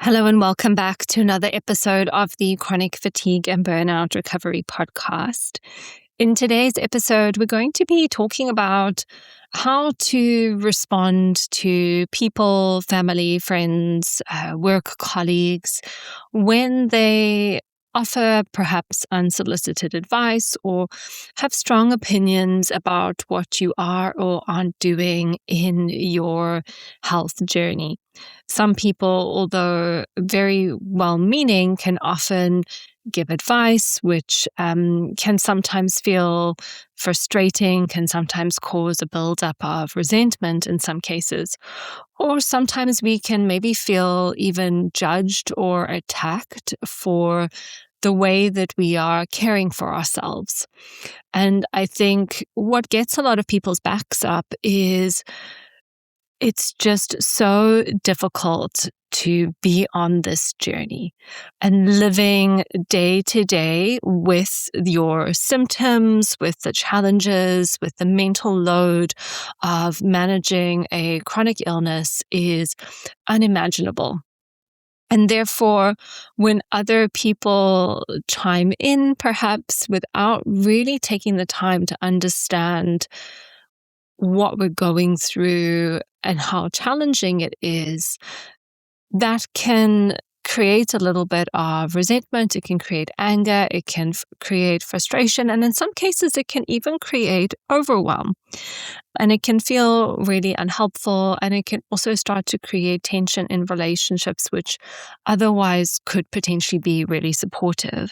Hello and welcome back to another episode of the Chronic Fatigue and Burnout Recovery Podcast. In today's episode, we're going to be talking about how to respond to people, family, friends, work colleagues when they offer perhaps unsolicited advice or have strong opinions about what you are or aren't doing in your health journey. Some people, although very well-meaning, can often give advice, which can sometimes feel frustrating, can sometimes cause a buildup of resentment in some cases. Or sometimes we can maybe feel even judged or attacked for the way that we are caring for ourselves. And I think what gets a lot of people's backs up is it's just so difficult to be on this journey and living day to day with your symptoms, with the challenges, with the mental load of managing a chronic illness is unimaginable. And therefore, when other people chime in, perhaps without really taking the time to understand what we're going through and how challenging it is, that can create a little bit of resentment. It can create anger. It can create frustration. And in some cases, it can even create overwhelm. And it can feel really unhelpful. And it can also start to create tension in relationships, which otherwise could potentially be really supportive.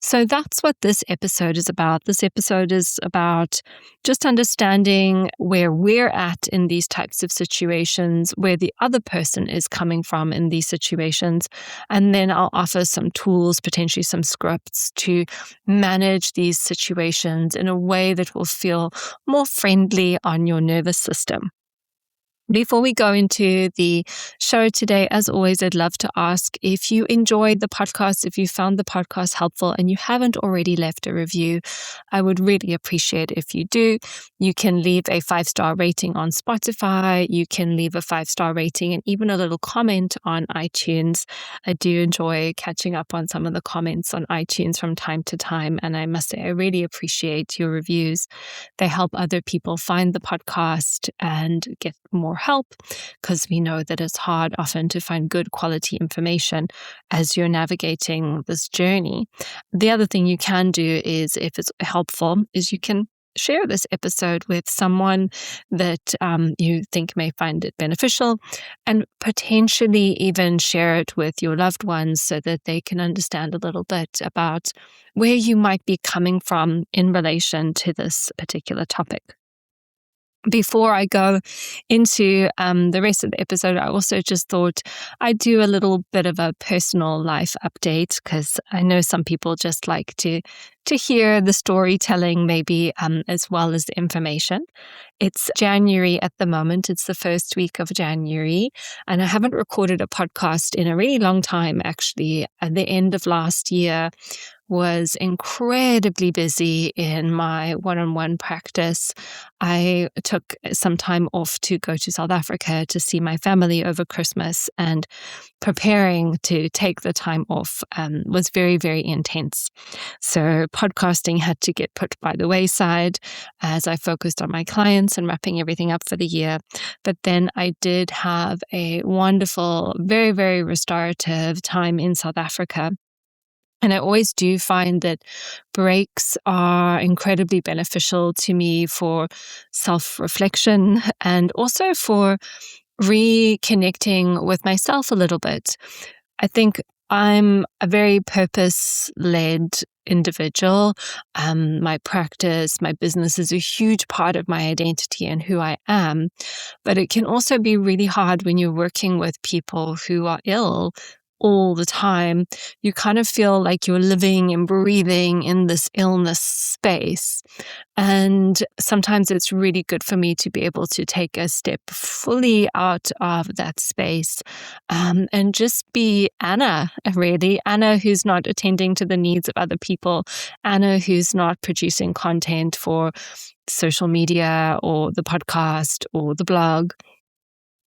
So that's what this episode is about. This episode is about just understanding where we're at in these types of situations, where the other person is coming from in these situations. And then I'll offer some tools, potentially some scripts to manage these situations in a way that will feel more friendly on your nervous system. Before we go into the show today, as always, I'd love to ask if you enjoyed the podcast, if you found the podcast helpful and you haven't already left a review, I would really appreciate if you do. You can leave a 5-star rating on Spotify. You can leave a 5-star rating and even a little comment on iTunes. I do enjoy catching up on some of the comments on iTunes from time to time. And I must say, I really appreciate your reviews. They help other people find the podcast and get more help, because we know that it's hard often to find good quality information as you're navigating this journey. The other thing you can do is, if it's helpful, is you can share this episode with someone that you think may find it beneficial, and potentially even share it with your loved ones so that they can understand a little bit about where you might be coming from in relation to this particular topic. Before I go into the rest of the episode, I also just thought I'd do a little bit of a personal life update, because I know some people just like to hear the storytelling maybe as well as the information. It's January at the moment. It's the first week of January, and I haven't recorded a podcast in a really long time, actually. At the end of last year, was incredibly busy in my one-on-one practice. I took some time off to go to South Africa to see my family over Christmas, and preparing to take the time off was very, very intense. So podcasting had to get put by the wayside as I focused on my clients and wrapping everything up for the year. But then I did have a wonderful, very, very restorative time in South Africa. And I always do find that breaks are incredibly beneficial to me for self-reflection and also for reconnecting with myself a little bit. I think I'm a very purpose-led individual. My practice, my business is a huge part of my identity and who I am. But it can also be really hard when you're working with people who are ill all the time. You kind of feel like you're living and breathing in this illness space. And sometimes it's really good for me to be able to take a step fully out of that space and just be Anna, really. Anna who's not attending to the needs of other people. Anna who's not producing content for social media or the podcast or the blog.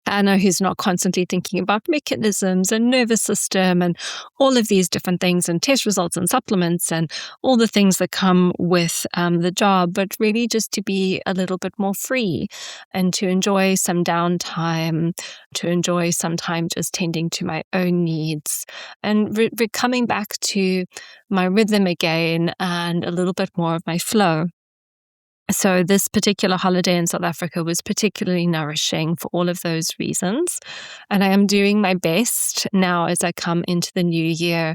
Anna, who's not constantly thinking about mechanisms and nervous system and all of these different things and test results and supplements and all the things that come with the job, but really just to be a little bit more free and to enjoy some downtime, to enjoy some time just tending to my own needs and coming back to my rhythm again and a little bit more of my flow. So this particular holiday in South Africa was particularly nourishing for all of those reasons. And I am doing my best now as I come into the new year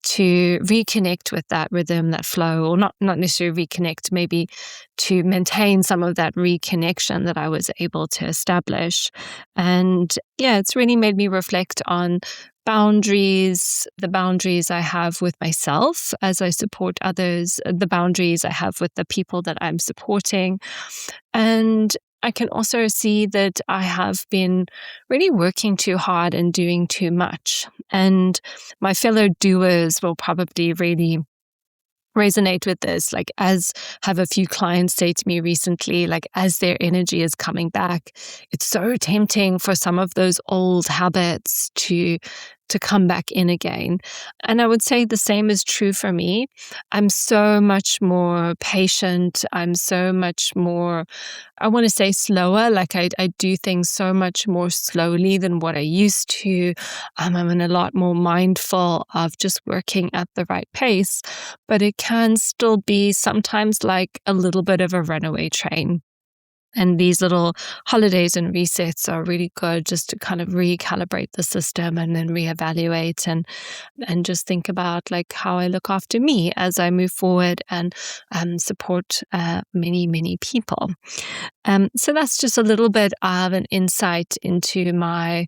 to reconnect with that rhythm, that flow, or not necessarily reconnect, maybe to maintain some of that reconnection that I was able to establish. And yeah, it's really made me reflect on boundaries, the boundaries I have with myself as I support others, the boundaries I have with the people that I'm supporting. And I can also see that I have been really working too hard and doing too much. And my fellow doers will probably really resonate with this, like as have a few clients say to me recently, like as their energy is coming back, it's so tempting for some of those old habits to come back in again. And I would say the same is true for me. I'm so much more patient. I'm so much more, I want to say slower. Like I do things so much more slowly than what I used to. I'm a lot more mindful of just working at the right pace, but it can still be sometimes like a little bit of a runaway train. And these little holidays and resets are really good just to kind of recalibrate the system and then reevaluate and just think about like how I look after me as I move forward and support many, many people. So that's just a little bit of an insight into my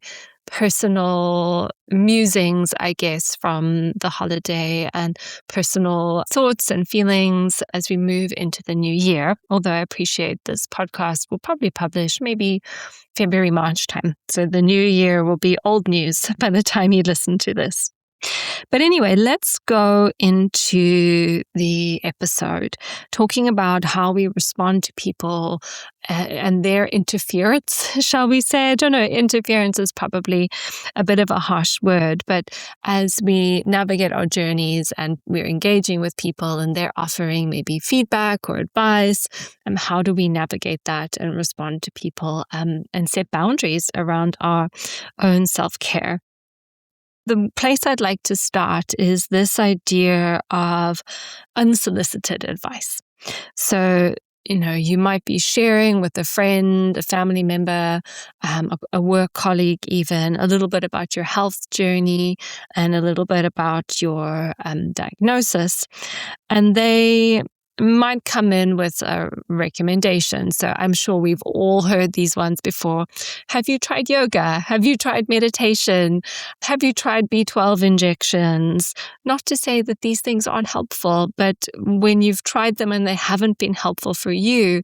personal musings, I guess, from the holiday and personal thoughts and feelings as we move into the new year. Although I appreciate this podcast will probably publish maybe February, March time. So the new year will be old news by the time you listen to this. But anyway, let's go into the episode talking about how we respond to people and their interference, shall we say? I don't know, interference is probably a bit of a harsh word, but as we navigate our journeys and we're engaging with people and they're offering maybe feedback or advice, how do we navigate that and respond to people and set boundaries around our own self-care? The place I'd like to start is this idea of unsolicited advice. So, you might be sharing with a friend, a family member, a work colleague even, a little bit about your health journey and a little bit about your diagnosis. And they might come in with a recommendation. So I'm sure we've all heard these ones before. Have you tried yoga? Have you tried meditation? Have you tried B12 injections? Not to say that these things aren't helpful, but when you've tried them and they haven't been helpful for you,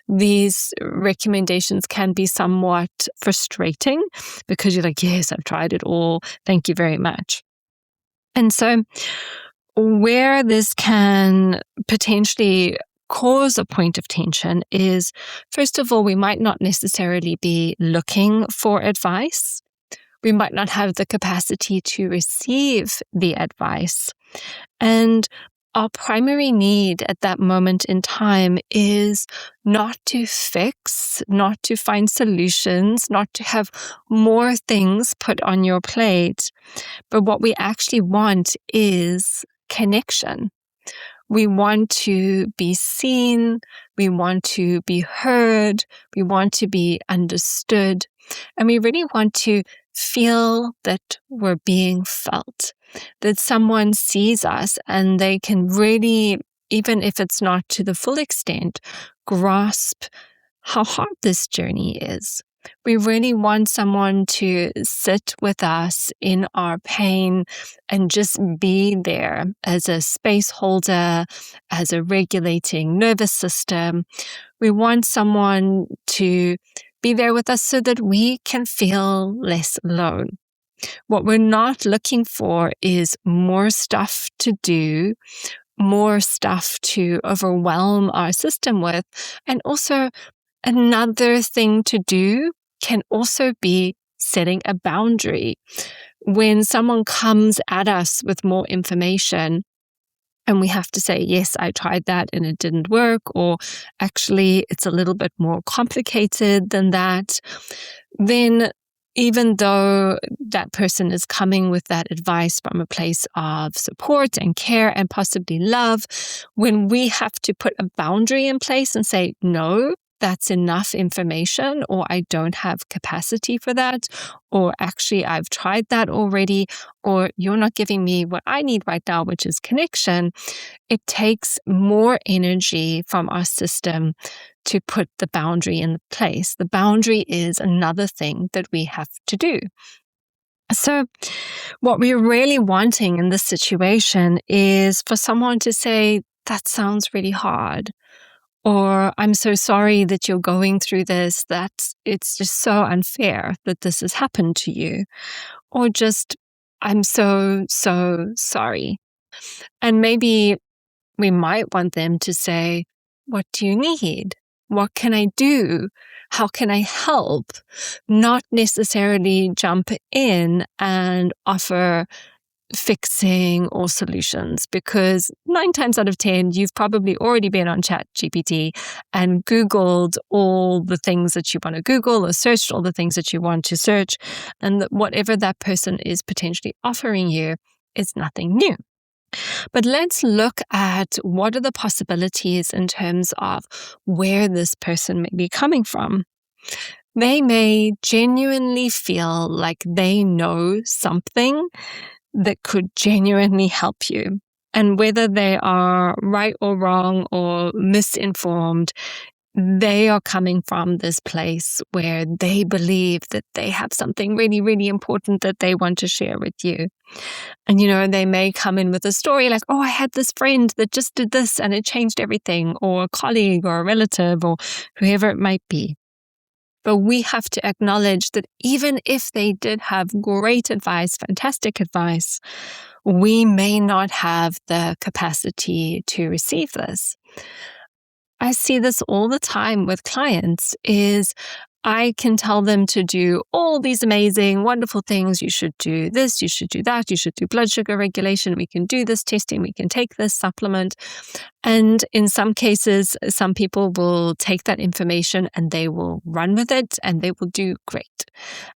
these recommendations can be somewhat frustrating because you're like, yes, I've tried it all. Thank you very much. And so where this can potentially cause a point of tension is, first of all, we might not necessarily be looking for advice. We might not have the capacity to receive the advice. And our primary need at that moment in time is not to fix, not to find solutions, not to have more things put on your plate. But what we actually want is connection. We want to be seen. We want to be heard. We want to be understood. And we really want to feel that we're being felt, that someone sees us and they can really, even if it's not to the full extent, grasp how hard this journey is. We really want someone to sit with us in our pain and just be there as a space holder, as a regulating nervous system. We want someone to be there with us so that we can feel less alone. What we're not looking for is more stuff to do, more stuff to overwhelm our system with, and also another thing to do can also be setting a boundary. When someone comes at us with more information, and we have to say, yes, I tried that and it didn't work, or actually it's a little bit more complicated than that, then even though that person is coming with that advice from a place of support and care and possibly love, when we have to put a boundary in place and say, no, that's enough information, or I don't have capacity for that, or actually I've tried that already, or you're not giving me what I need right now, which is connection, it takes more energy from our system to put the boundary in place. The boundary is another thing that we have to do. So what we're really wanting in this situation is for someone to say, that sounds really hard. Or I'm so sorry that you're going through this, that it's just so unfair that this has happened to you. Or just, I'm so sorry. And maybe we might want them to say, what do you need? What can I do? How can I help? Not necessarily jump in and offer fixing or solutions, because 9 times out of 10, you've probably already been on ChatGPT and Googled all the things that you want to Google or searched all the things that you want to search. And whatever that person is potentially offering you is nothing new. But let's look at what are the possibilities in terms of where this person may be coming from. They may genuinely feel like they know something that could genuinely help you. And whether they are right or wrong or misinformed, they are coming from this place where they believe that they have something really, really important that they want to share with you. And, they may come in with a story like, oh, I had this friend that just did this and it changed everything, or a colleague or a relative or whoever it might be. But we have to acknowledge that even if they did have great advice, fantastic advice, we may not have the capacity to receive this. I see this all the time with clients is I can tell them to do all these amazing, wonderful things. You should do this, you should do that, you should do blood sugar regulation, we can do this testing, we can take this supplement. And in some cases, some people will take that information and they will run with it and they will do great.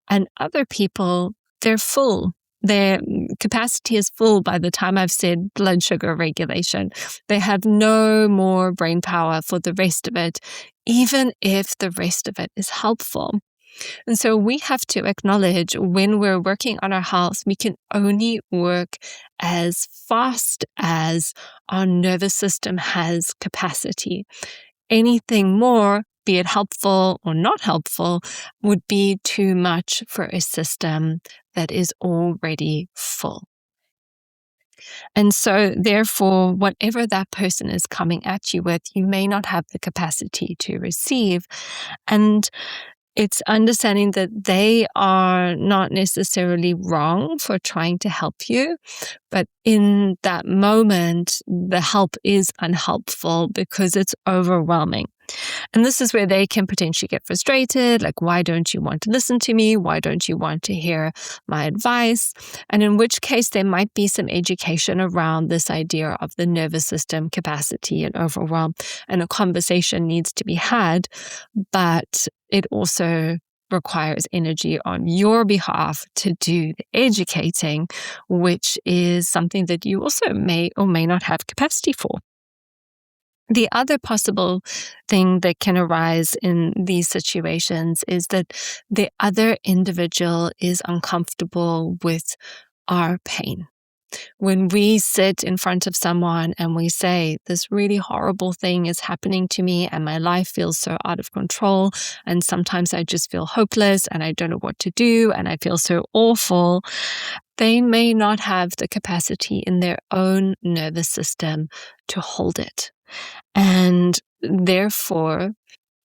And other people, they're full. Their capacity is full by the time I've said blood sugar regulation. They have no more brain power for the rest of it, even if the rest of it is helpful. And so we have to acknowledge when we're working on our health, we can only work as fast as our nervous system has capacity. Anything more, be it helpful or not helpful, would be too much for a system that is already full. And so therefore, whatever that person is coming at you with, you may not have the capacity to receive. And it's understanding that they are not necessarily wrong for trying to help you, but in that moment, the help is unhelpful because it's overwhelming. And this is where they can potentially get frustrated, like, why don't you want to listen to me? Why don't you want to hear my advice? And in which case, there might be some education around this idea of the nervous system capacity and overwhelm, and a conversation needs to be had, but it also requires energy on your behalf to do the educating, which is something that you also may or may not have capacity for. The other possible thing that can arise in these situations is that the other individual is uncomfortable with our pain. When we sit in front of someone and we say, this really horrible thing is happening to me and my life feels so out of control, and sometimes I just feel hopeless and I don't know what to do and I feel so awful, they may not have the capacity in their own nervous system to hold it. And therefore,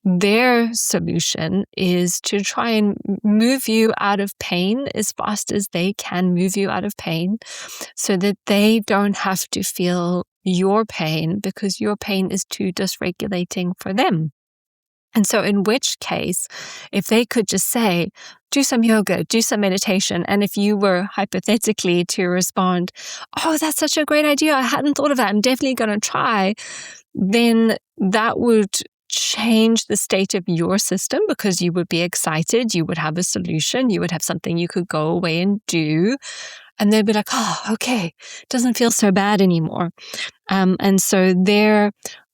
their solution is to try and move you out of pain as fast as they can move you out of pain so that they don't have to feel your pain because your pain is too dysregulating for them. And so in which case, if they could just say, do some yoga, do some meditation, and if you were hypothetically to respond, oh, that's such a great idea, I hadn't thought of that, I'm definitely going to try, then that would change the state of your system because you would be excited, you would have a solution, you would have something you could go away and do, and they'd be like, oh, okay, doesn't feel so bad anymore. And so their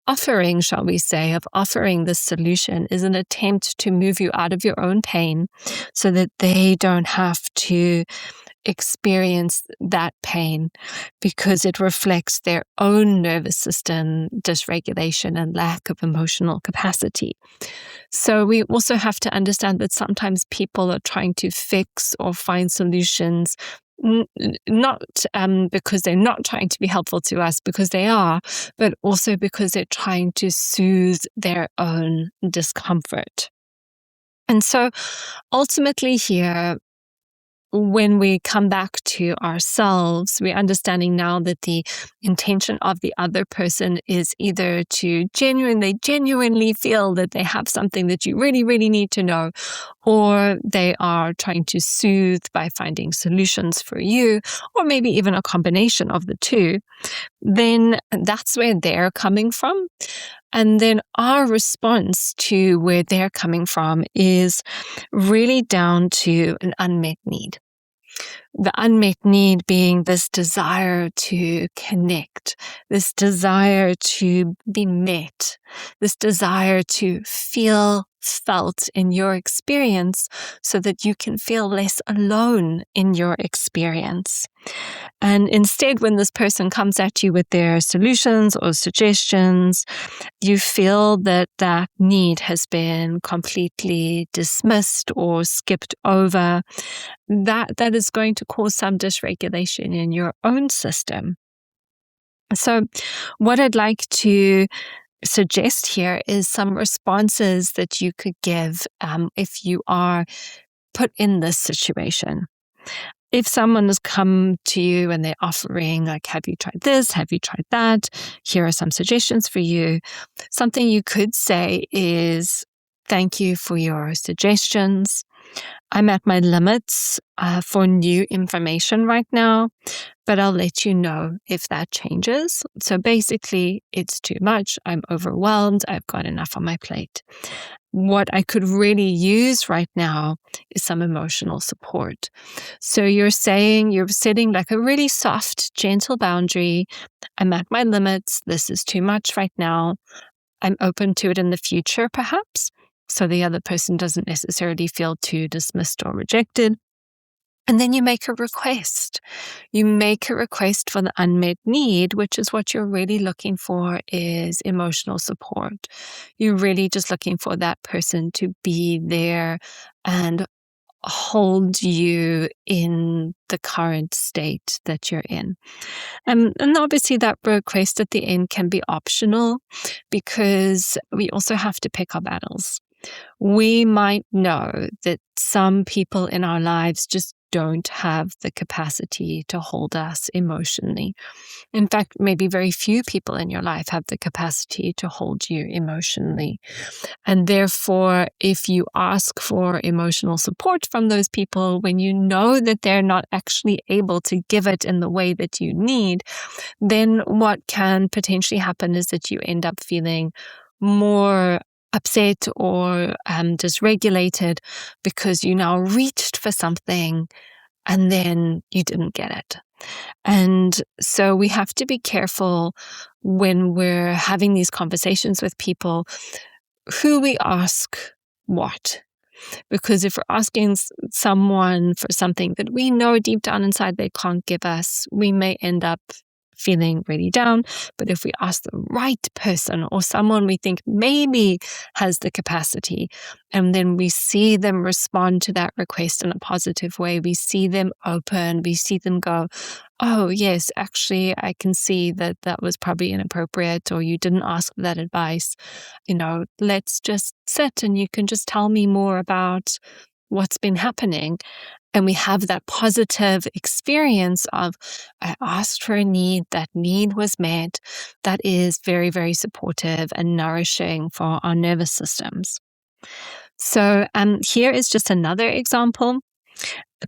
offering, shall we say, of offering this solution is an attempt to move you out of your own pain so that they don't have to experience that pain because it reflects their own nervous system dysregulation and lack of emotional capacity. So we also have to understand that sometimes people are trying to fix or find solutions not because they're not trying to be helpful to us, because they are, but also because they're trying to soothe their own discomfort. And so ultimately here, when we come back to ourselves, we're understanding now that the intention of the other person is either to genuinely feel that they have something that you really, really need to know, or they are trying to soothe by finding solutions for you, or maybe even a combination of the two. Then that's where they're coming from. And then our response to where they're coming from is really down to an unmet need. The unmet need being this desire to connect, this desire to be met, this desire to feel felt in your experience so that you can feel less alone in your experience. And instead, when this person comes at you with their solutions or suggestions, you feel that that need has been completely dismissed or skipped over. That is going to cause some dysregulation in your own system. So what I'd like to suggest here is some responses that you could give if you are put in this situation. If someone has come to you and they're offering, like, have you tried this? Have you tried that? Here are some suggestions for you. Something you could say is, thank you for your suggestions. I'm at my limits for new information right now, but I'll let you know if that changes. So basically, it's too much. I'm overwhelmed. I've got enough on my plate. What I could really use right now is some emotional support. So you're setting like a really soft, gentle boundary. I'm at my limits. This is too much right now. I'm open to it in the future, perhaps. So the other person doesn't necessarily feel too dismissed or rejected. And then you make a request. You make a request for the unmet need, which is what you're really looking for is emotional support. You're really just looking for that person to be there and hold you in the current state that you're in. And obviously that request at the end can be optional because we also have to pick our battles. We might know that some people in our lives just don't have the capacity to hold us emotionally. In fact, maybe very few people in your life have the capacity to hold you emotionally. And therefore, if you ask for emotional support from those people when you know that they're not actually able to give it in the way that you need, then what can potentially happen is that you end up feeling more upset or dysregulated because you now reached for something and then you didn't get it. And so we have to be careful when we're having these conversations with people who we ask what. Because if we're asking someone for something that we know deep down inside they can't give us, we may end up feeling really down. But if we ask the right person or someone we think maybe has the capacity, and then we see them respond to that request in a positive way, we see them open, we see them go, oh yes, actually I can see that that was probably inappropriate, or you didn't ask for that advice. Let's just sit and you can just tell me more about what's been happening. And we have that positive experience of, I asked for a need, that need was met. That is very, very supportive and nourishing for our nervous systems. So here is just another example.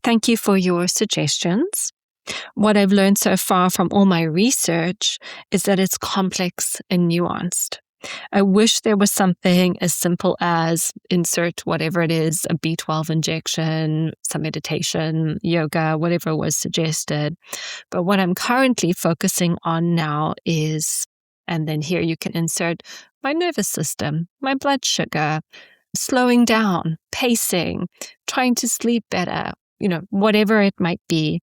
Thank you for your suggestions. What I've learned so far from all my research is that it's complex and nuanced. I wish there was something as simple as insert whatever it is, a B12 injection, some meditation, yoga, whatever was suggested. But what I'm currently focusing on now is, and then here you can insert my nervous system, my blood sugar, slowing down, pacing, trying to sleep better, whatever it might be.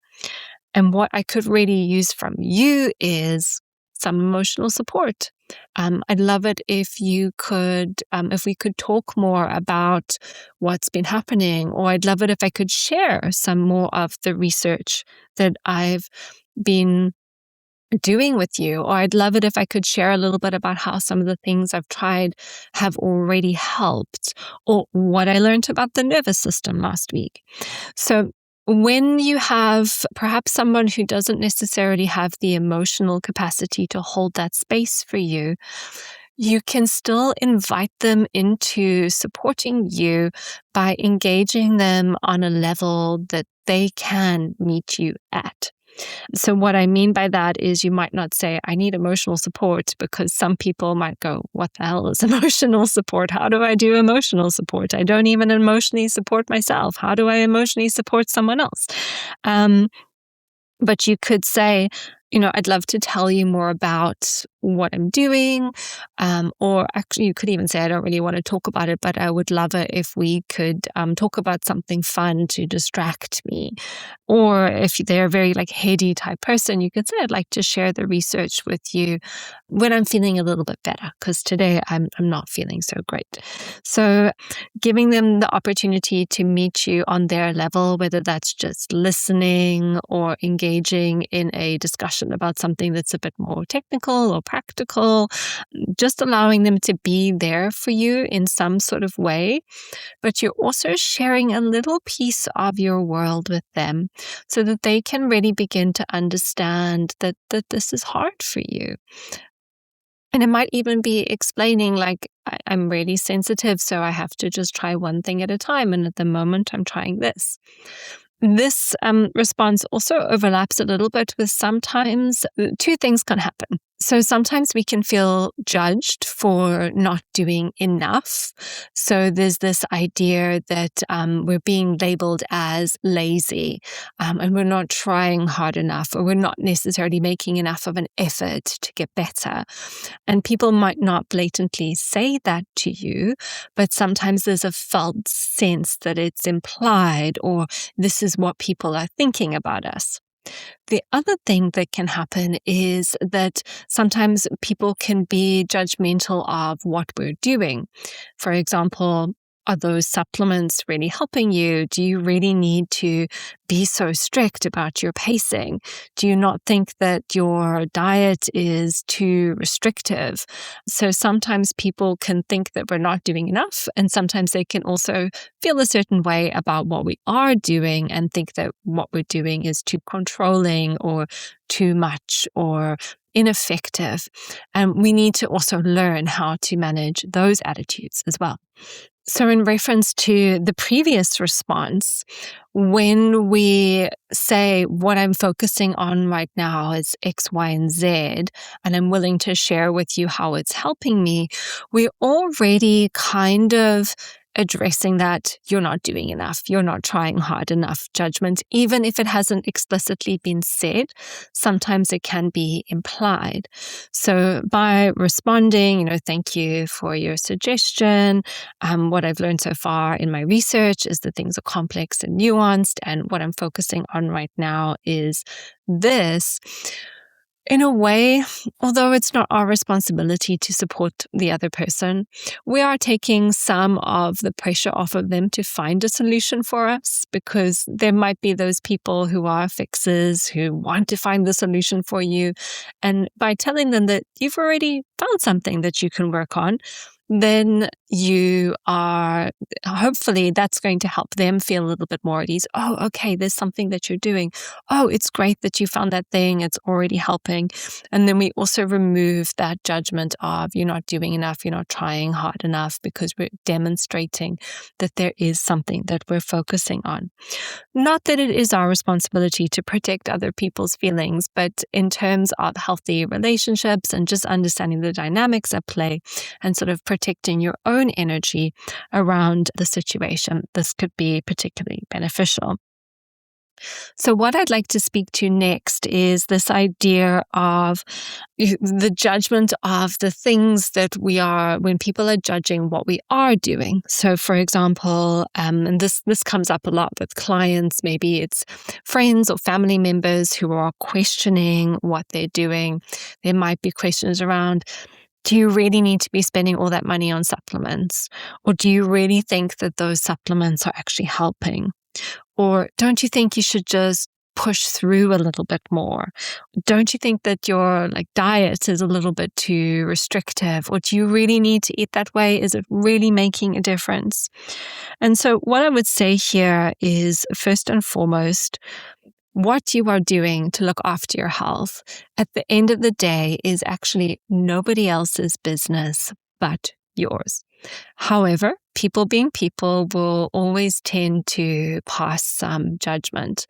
And what I could really use from you is some emotional support. I'd love it if you could, if we could talk more about what's been happening, or I'd love it if I could share some more of the research that I've been doing with you, or I'd love it if I could share a little bit about how some of the things I've tried have already helped, or what I learned about the nervous system last week. So when you have perhaps someone who doesn't necessarily have the emotional capacity to hold that space for you, you can still invite them into supporting you by engaging them on a level that they can meet you at. So what I mean by that is you might not say, I need emotional support, because some people might go, what the hell is emotional support? How do I do emotional support? I don't even emotionally support myself. How do I emotionally support someone else? But you could say, I'd love to tell you more about what I'm doing. Or actually, you could even say, I don't really want to talk about it, but I would love it if we could talk about something fun to distract me. Or if they're a very heady type person, you could say, I'd like to share the research with you when I'm feeling a little bit better, because today I'm not feeling so great. So giving them the opportunity to meet you on their level, whether that's just listening or engaging in a discussion about something that's a bit more technical or practical, just allowing them to be there for you in some sort of way. But you're also sharing a little piece of your world with them so that they can really begin to understand that this is hard for you. And it might even be explaining, I'm really sensitive, so I have to just try one thing at a time. And at the moment, I'm trying this. This response also overlaps a little bit with sometimes two things can happen. So sometimes we can feel judged for not doing enough. So there's this idea that we're being labeled as lazy, and we're not trying hard enough, or we're not necessarily making enough of an effort to get better. And people might not blatantly say that to you, but sometimes there's a felt sense that it's implied, or this is what people are thinking about us. The other thing that can happen is that sometimes people can be judgmental of what we're doing. For example, are those supplements really helping you? Do you really need to be so strict about your pacing? Do you not think that your diet is too restrictive? So sometimes people can think that we're not doing enough, and sometimes they can also feel a certain way about what we are doing and think that what we're doing is too controlling or too much or ineffective. And we need to also learn how to manage those attitudes as well. So in reference to the previous response, when we say what I'm focusing on right now is X, Y, and Z, and I'm willing to share with you how it's helping me, we're already kind of addressing that you're not doing enough, you're not trying hard enough judgment. Even if it hasn't explicitly been said, sometimes it can be implied. So by responding, thank you for your suggestion. What I've learned so far in my research is that things are complex and nuanced, and what I'm focusing on right now is this. In a way, although it's not our responsibility to support the other person, we are taking some of the pressure off of them to find a solution for us, because there might be those people who are fixers who want to find the solution for you. And by telling them that you've already found something that you can work on, then hopefully that's going to help them feel a little bit more at ease. Oh, okay, there's something that you're doing. Oh, it's great that you found that thing. It's already helping. And then we also remove that judgment of you're not doing enough, you're not trying hard enough, because we're demonstrating that there is something that we're focusing on. Not that it is our responsibility to protect other people's feelings, but in terms of healthy relationships and just understanding the dynamics at play and sort of protecting your own energy around the situation, this could be particularly beneficial. So what I'd like to speak to next is this idea of the judgment of the things that when people are judging what we are doing. So for example, and this comes up a lot with clients, maybe it's friends or family members who are questioning what they're doing. There might be questions around, do you really need to be spending all that money on supplements? Or do you really think that those supplements are actually helping? Or don't you think you should just push through a little bit more? Don't you think that your diet is a little bit too restrictive? Or do you really need to eat that way? Is it really making a difference? And so what I would say here is, first and foremost, what you are doing to look after your health at the end of the day is actually nobody else's business but yours. However, people being people will always tend to pass some judgment,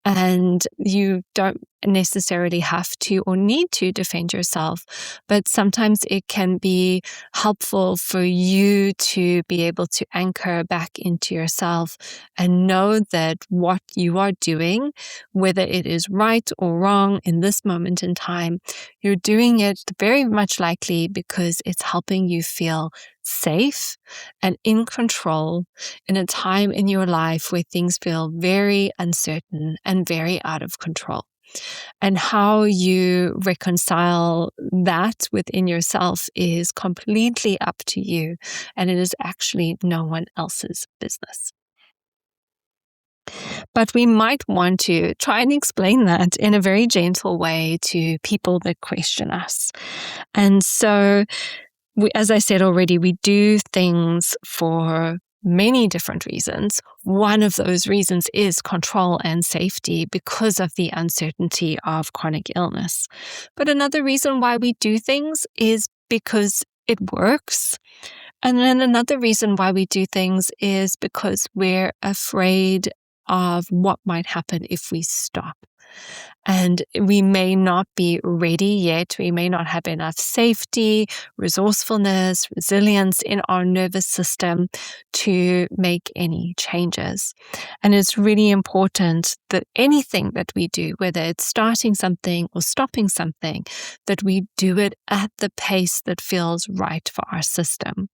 and you don't necessarily have to or need to defend yourself, but sometimes it can be helpful for you to be able to anchor back into yourself and know that what you are doing, whether it is right or wrong in this moment in time, you're doing it very much likely because it's helping you feel safe and in control in a time in your life where things feel very uncertain and very out of control. And how you reconcile that within yourself is completely up to you, and it is actually no one else's business. But we might want to try and explain that in a very gentle way to people that question us. And so, as I said already, we do things for many different reasons. One of those reasons is control and safety because of the uncertainty of chronic illness. But another reason why we do things is because it works. And then another reason why we do things is because we're afraid of what might happen if we stop. And we may not be ready yet. We may not have enough safety, resourcefulness, resilience in our nervous system to make any changes. And it's really important that anything that we do, whether it's starting something or stopping something, that we do it at the pace that feels right for our system.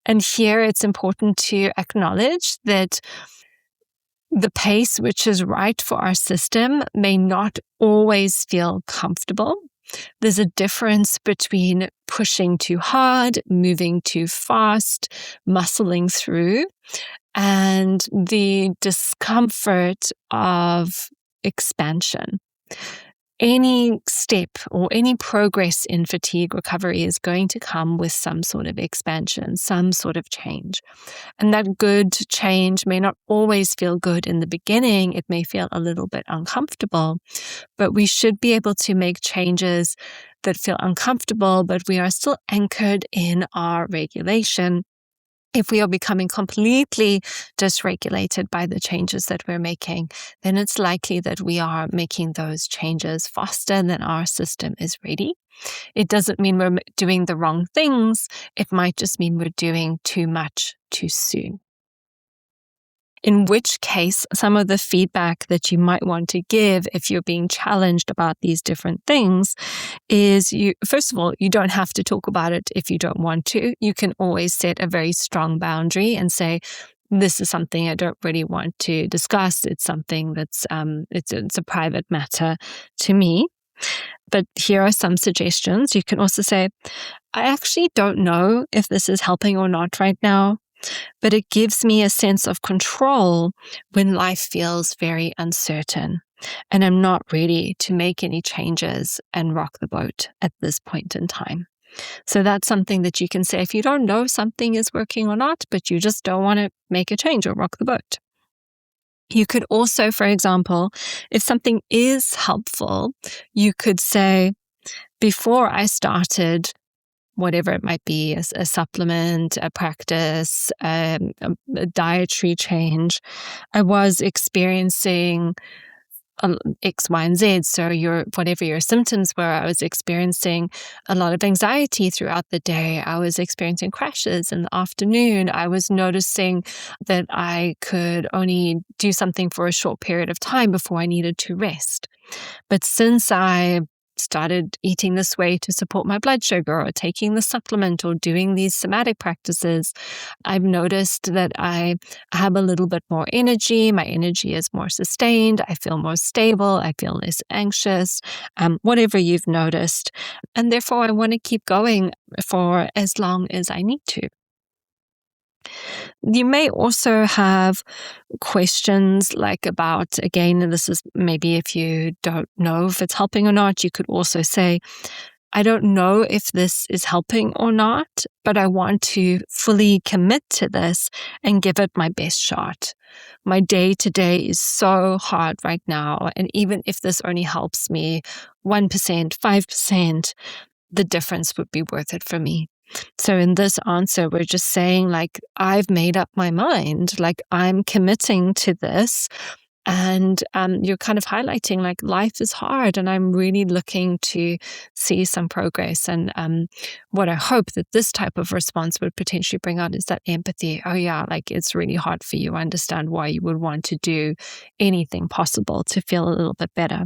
And here it's important to acknowledge that the pace which is right for our system may not always feel comfortable. There's a difference between pushing too hard, moving too fast, muscling through, and the discomfort of expansion. Any step or any progress in fatigue recovery is going to come with some sort of expansion, some sort of change. And that good change may not always feel good in the beginning. It may feel a little bit uncomfortable, but we should be able to make changes that feel uncomfortable, but we are still anchored in our regulation. If we are becoming completely dysregulated by the changes that we're making, then it's likely that we are making those changes faster than our system is ready. It doesn't mean we're doing the wrong things. It might just mean we're doing too much too soon. In which case, some of the feedback that you might want to give if you're being challenged about these different things is first of all, you don't have to talk about it if you don't want to. You can always set a very strong boundary and say, this is something I don't really want to discuss. It's something that's, it's a private matter to me. But here are some suggestions. You can also say, I actually don't know if this is helping or not right now, but it gives me a sense of control when life feels very uncertain and I'm not ready to make any changes and rock the boat at this point in time. So that's something that you can say if you don't know something is working or not, but you just don't want to make a change or rock the boat. You could also, for example, if something is helpful, you could say, before I started whatever it might be, a supplement, a practice, a dietary change, I was experiencing X, Y, and Z. So whatever your symptoms were, I was experiencing a lot of anxiety throughout the day. I was experiencing crashes in the afternoon. I was noticing that I could only do something for a short period of time before I needed to rest. But since I started eating this way to support my blood sugar or taking the supplement or doing these somatic practices, I've noticed that I have a little bit more energy. My energy is more sustained. I feel more stable. I feel less anxious, whatever you've noticed. And therefore, I want to keep going for as long as I need to. You may also have questions like about, again, this is maybe if you don't know if it's helping or not, you could also say, I don't know if this is helping or not, but I want to fully commit to this and give it my best shot. My day-to-day is so hard right now, and even if this only helps me 1%, 5%, the difference would be worth it for me. So in this answer, we're just saying, like, I've made up my mind, like, I'm committing to this. And you're kind of highlighting, like, life is hard and I'm really looking to see some progress. And what I hope that this type of response would potentially bring out is that empathy. Oh yeah, like, it's really hard for you. I understand why you would want to do anything possible to feel a little bit better.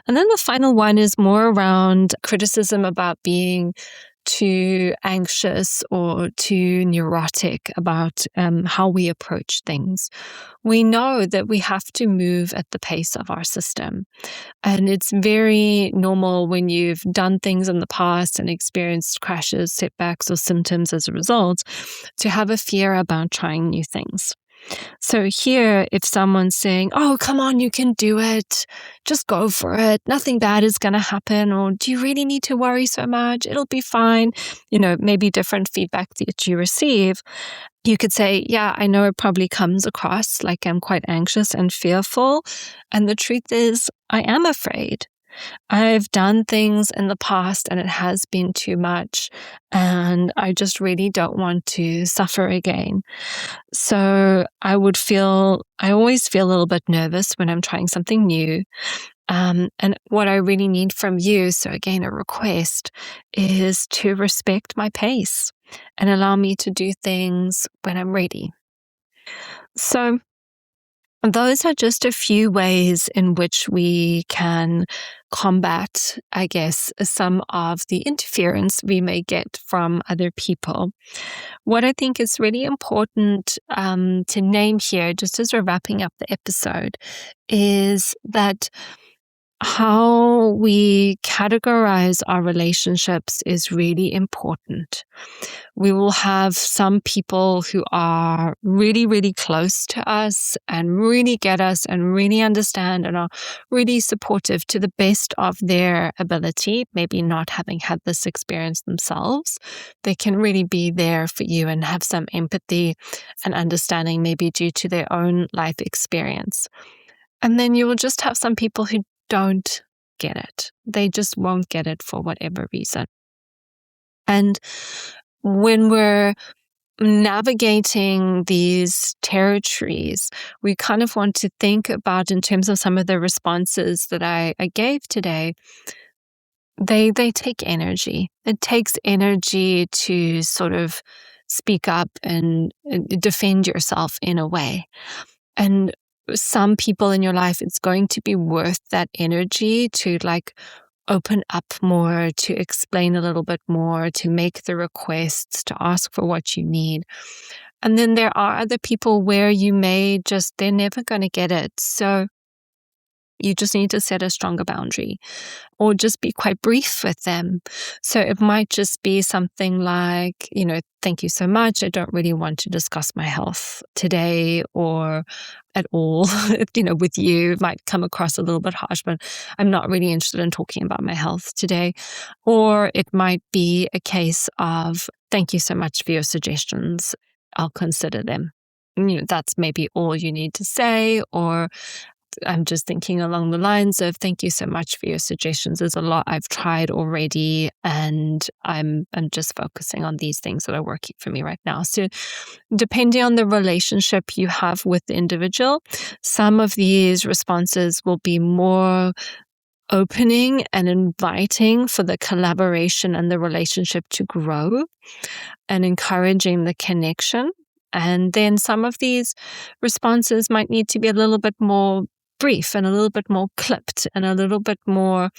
And then the final one is more around criticism about being too anxious or too neurotic about how we approach things. We know that we have to move at the pace of our system. And it's very normal when you've done things in the past and experienced crashes, setbacks, or symptoms as a result, to have a fear about trying new things. So here, if someone's saying, oh, come on, you can do it, just go for it, nothing bad is going to happen, or do you really need to worry so much? It'll be fine. Maybe different feedback that you receive. You could say, yeah, I know it probably comes across like I'm quite anxious and fearful. And the truth is, I am afraid. I've done things in the past and it has been too much. And I just really don't want to suffer again. So I always feel a little bit nervous when I'm trying something new. And what I really need from you, so again, a request, is to respect my pace and allow me to do things when I'm ready. So those are just a few ways in which we can combat, I guess, some of the interference we may get from other people. What I think is really important to name here, just as we're wrapping up the episode, is that how we categorize our relationships is really important. We will have some people who are really, really close to us and really get us and really understand and are really supportive to the best of their ability, maybe not having had this experience themselves. They can really be there for you and have some empathy and understanding, maybe due to their own life experience. And then you will just have some people who don't get it. They just won't get it for whatever reason. And when we're navigating these territories, we kind of want to think about, in terms of some of the responses that I gave today, they take energy. It takes energy to sort of speak up and defend yourself in a way. And some people in your life, it's going to be worth that energy to open up more, to explain a little bit more, to make the requests, to ask for what you need. And then there are other people where you may they're never going to get it. So You just need to set a stronger boundary or just be quite brief with them. So it might just be something like, thank you so much. I don't really want to discuss my health today or at all, with you. It might come across a little bit harsh, but I'm not really interested in talking about my health today. Or it might be a case of, thank you so much for your suggestions. I'll consider them. That's maybe all you need to say. Or I'm just thinking along the lines of, thank you so much for your suggestions. There's a lot I've tried already, and I'm just focusing on these things that are working for me right now. So depending on the relationship you have with the individual, some of these responses will be more opening and inviting for the collaboration and the relationship to grow and encouraging the connection. And then some of these responses might need to be a little bit more brief and a little bit more clipped and a little bit more,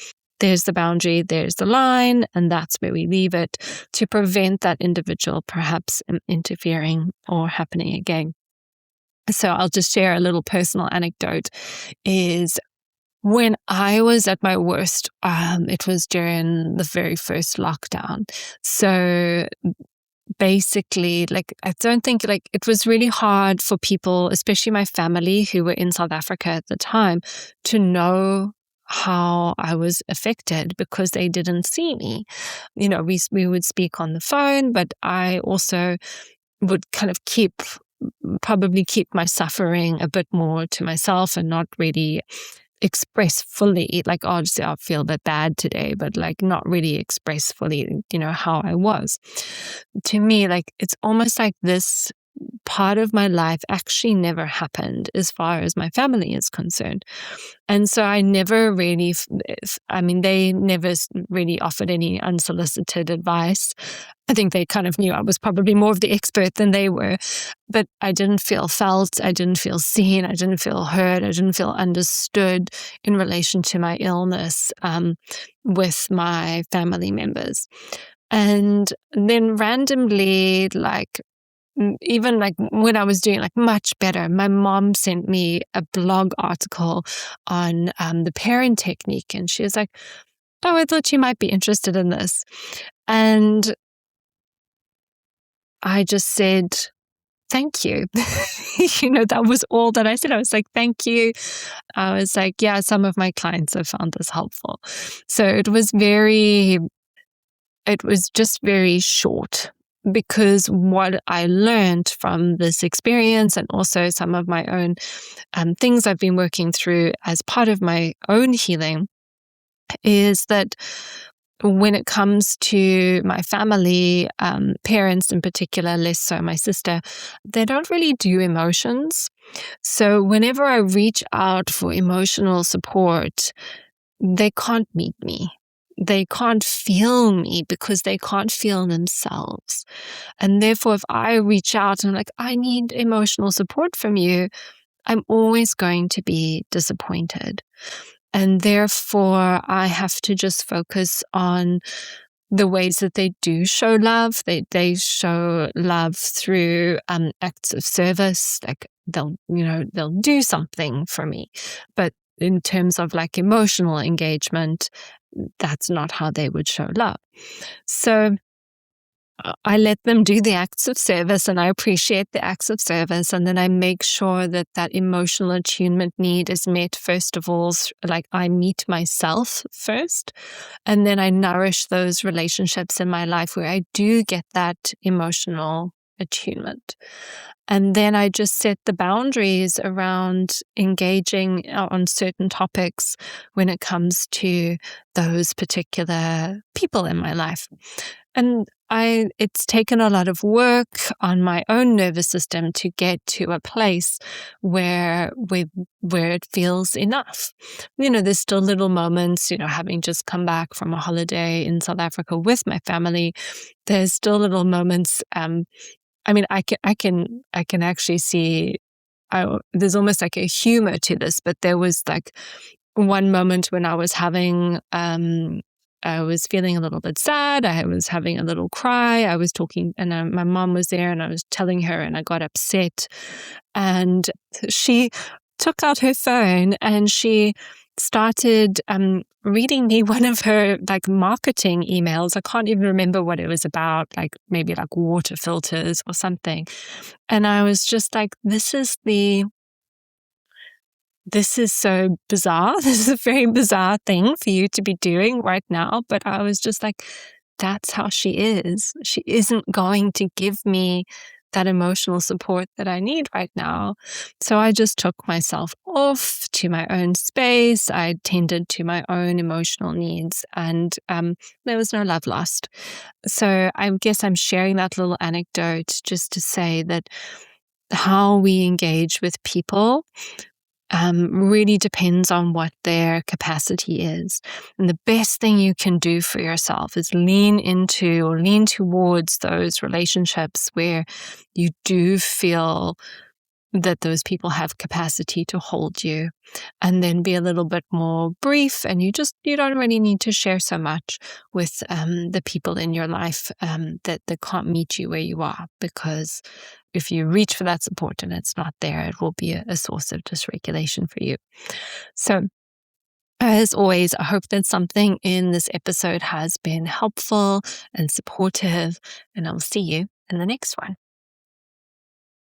there's the boundary, there's the line, and that's where we leave it, to prevent that individual perhaps interfering or happening again. So I'll just share a little personal anecdote. Is when I was at my worst, it was during the very first lockdown. So basically, I don't think it was really hard for people, especially my family who were in South Africa at the time, to know how I was affected because they didn't see me. We would speak on the phone, but I also would kind of probably keep my suffering a bit more to myself and not really express fully, oh, just I feel a bit bad today, but not really express fully, how I was. To me, it's almost like this part of my life actually never happened as far as my family is concerned. And so I never really, they never really offered any unsolicited advice. I think they kind of knew I was probably more of the expert than they were, but I didn't feel felt, I didn't feel seen, I didn't feel heard, I didn't feel understood in relation to my illness with my family members. And then randomly, even when I was doing much better, my mom sent me a blog article on the parent technique. And she was like, oh, I thought you might be interested in this. And I just said, thank you. That was all that I said. I was like, thank you. I was like, yeah, some of my clients have found this helpful. So it was just very short. Because what I learned from this experience and also some of my own things I've been working through as part of my own healing is that when it comes to my family, parents in particular, less so my sister, they don't really do emotions. So whenever I reach out for emotional support, they can't meet me. They can't feel me because they can't feel themselves. And therefore, if I reach out and I'm like, I need emotional support from you, I'm always going to be disappointed. And therefore, I have to just focus on the ways that they do show love. They show love through acts of service. They'll do something for me. But in terms of emotional engagement, that's not how they would show love. So I let them do the acts of service and I appreciate the acts of service. And then I make sure that that emotional attunement need is met first of all. I meet myself first, and then I nourish those relationships in my life where I do get that emotional attunement. And then I just set the boundaries around engaging on certain topics when it comes to those particular people in my life. And it's taken a lot of work on my own nervous system to get to a place where it feels enough. There's still little moments, having just come back from a holiday in South Africa with my family, there's still little moments. I can actually see, there's almost a humor to this, but there was one moment when I was I was feeling a little bit sad. I was having a little cry. I was talking, and my mom was there, and I was telling her, and I got upset. And she took out her phone, and she started reading me one of her like marketing emails. I can't even remember what it was about, like maybe like water filters or something. And I was just like, this is so bizarre. This is a very bizarre thing for you to be doing right now. But I was just like, that's how she is. She isn't going to give me that emotional support that I need right now. So I just took myself off to my own space. I tended to my own emotional needs, and there was no love lost. So I guess I'm sharing that little anecdote just to say that how we engage with people really depends on what their capacity is. And the best thing you can do for yourself is lean into or lean towards those relationships where you do feel that those people have capacity to hold you, and then be a little bit more brief, and you don't really need to share so much with the people in your life that can't meet you where you are, because if you reach for that support and it's not there, it will be a source of dysregulation for you. So as always, I hope that something in this episode has been helpful and supportive, and I'll see you in the next one.